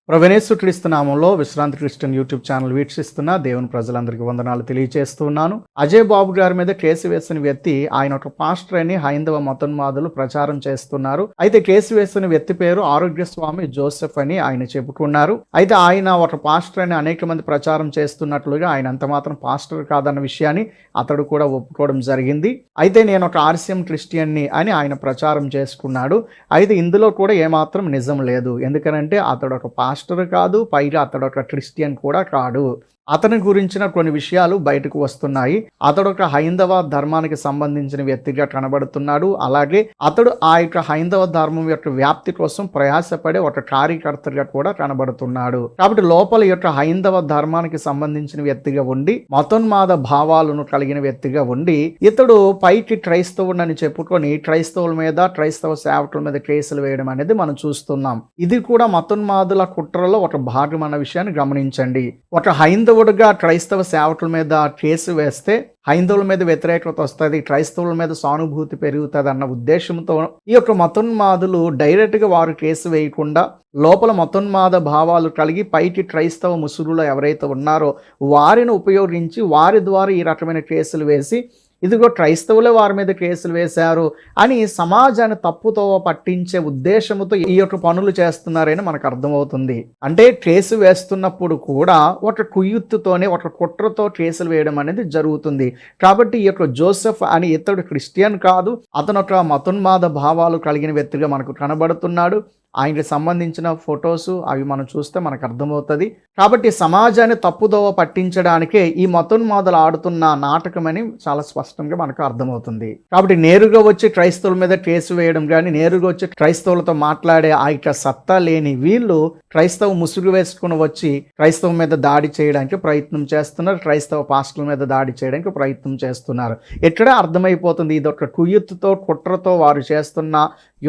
ప్రభువైన క్రీస్తు నామంలో విశ్రాంతి క్రిస్టియన్ యూట్యూబ్ ఛానల్ వీక్షిస్తున్న దేవుని ప్రజలందరికీ వందనాలు తెలియజేస్తున్నాను. అజయ్ బాబు గారి మీద కేసు వేసిన వ్యక్తి ఆయన ఒక పాస్టర్ అని హైందవ మతోన్మాదులు ప్రచారం చేస్తున్నారు. అయితే కేసు వేసిన వ్యక్తి పేరు ఆరోగ్యస్వామి జోసెఫ్ అని ఆయన చెప్పుకున్నారు. అయితే ఆయన ఒక పాస్టర్ అని అనేక మంది ప్రచారం చేస్తున్నట్లుగా ఆయన అంత మాత్రం పాస్టర్ కాదన్న విషయాన్ని అతడు కూడా ఒప్పుకోవడం జరిగింది. అయితే నేను ఒక ఆర్సిఎం క్రిస్టియన్ని అని ఆయన ప్రచారం చేసుకున్నాడు. అయితే ఇందులో కూడా ఏమాత్రం నిజం లేదు. ఎందుకనంటే అతడు ఒక పాస్టర్ కాదు, పైగా అతడు ఒక క్రిస్టియన్ కూడా కాడు. అతని గురించిన కొన్ని విషయాలు బయటకు వస్తున్నాయి. అతడు ఒక హైందవ ధర్మానికి సంబంధించిన వ్యక్తిగా కనబడుతున్నాడు. అలాగే అతడు ఆ యొక్క హైందవ ధర్మం యొక్క వ్యాప్తి కోసం ప్రయాసపడే ఒక కార్యకర్తగా కూడా కనబడుతున్నాడు. కాబట్టి లోపల యొక్క హైందవ ధర్మానికి సంబంధించిన వ్యక్తిగా ఉండి మతోన్మాద భావాలను కలిగిన వ్యక్తిగా ఉండి ఇతడు పైకి క్రైస్తవుడని చెప్పుకొని క్రైస్తవుల మీద, క్రైస్తవ సేవకుల మీద కేసులు వేయడం అనేది మనం చూస్తున్నాం. ఇది కూడా మతోన్మాదుల కుట్రలో ఒక భాగం అన్న విషయాన్ని గమనించండి. ఒక హైందవుడిగా క్రైస్తవ సేవకుల మీద కేసు వేస్తే హైందవుల మీద వ్యతిరేకత వస్తుంది, క్రైస్తవుల మీద సానుభూతి పెరుగుతుంది అన్న ఉద్దేశంతో ఈ యొక్క మతోన్మాదులు డైరెక్ట్గా వారు కేసు వేయకుండా లోపల మతోన్మాద భావాలు కలిగి పైకి క్రైస్తవ ముసుగులో ఎవరైతే ఉన్నారో వారిని ఉపయోగించి వారి ద్వారా ఈ రకమైన కేసులు వేసి ఇదిగో క్రైస్తవులే వారి మీద కేసులు వేశారు అని సమాజాన్ని తప్పుతో పట్టించే ఉద్దేశంతో ఈ యొక్క పనులు చేస్తున్నారని మనకు అర్థమవుతుంది. అంటే కేసు వేస్తున్నప్పుడు కూడా ఒక కుయుత్తుతోనే ఒక కుట్రతో కేసులు వేయడం అనేది జరుగుతుంది. కాబట్టి ఈ యొక్క జోసెఫ్ అని ఇతడు క్రిస్టియన్ కాదు, అతను ఒక మతోన్మాద భావాలు కలిగిన వ్యక్తిగా మనకు కనబడుతున్నాడు. ఆయనకి సంబంధించిన ఫొటోస్ అవి మనం చూస్తే మనకు అర్థమవుతుంది. కాబట్టి సమాజాన్ని తప్పుదోవ పట్టించడానికే ఈ మతోన్మాదులు ఆడుతున్న నాటకం అని చాలా స్పష్టంగా మనకు అర్థమవుతుంది. కాబట్టి నేరుగా వచ్చి క్రైస్తవుల మీద కేసు వేయడం కానీ, నేరుగా వచ్చి క్రైస్తవులతో మాట్లాడే ఆ యొక్క సత్తా లేని వీళ్ళు క్రైస్తవ ముసుగు వేసుకుని వచ్చి క్రైస్తవ మీద దాడి చేయడానికి ప్రయత్నం చేస్తున్నారు, క్రైస్తవ పాస్టర్ల మీద దాడి చేయడానికి ప్రయత్నం చేస్తున్నారు. ఎక్కడే అర్థమైపోతుంది ఇది ఒక కుయుత్తుతో, కుట్రతో వారు చేస్తున్న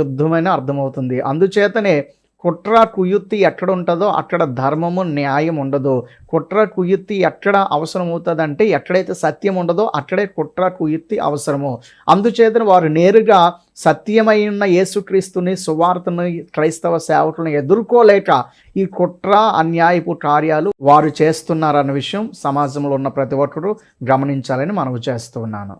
యుద్ధమని అర్థమవుతుంది. అందుచేతనే కుట్ర కుయుక్తి ఎక్కడ ఉంటుందో అక్కడ ధర్మము, న్యాయం ఉండదు. కుట్ర కుయుక్తి ఎక్కడ అవసరం అవుతుందంటే ఎక్కడైతే సత్యం ఉండదో అక్కడే కుట్ర కుయుక్తి అవసరము. అందుచేతనే వారు నేరుగా సత్యమైన యేసుక్రీస్తుని, సువార్తని, క్రైస్తవ సేవకులను ఎదుర్కోలేక ఈ కుట్ర, అన్యాయపు కార్యాలు వారు చేస్తున్నారన్న విషయం సమాజంలో ఉన్న ప్రతి ఒక్కరూ గమనించాలని మనవి చేస్తున్నాను.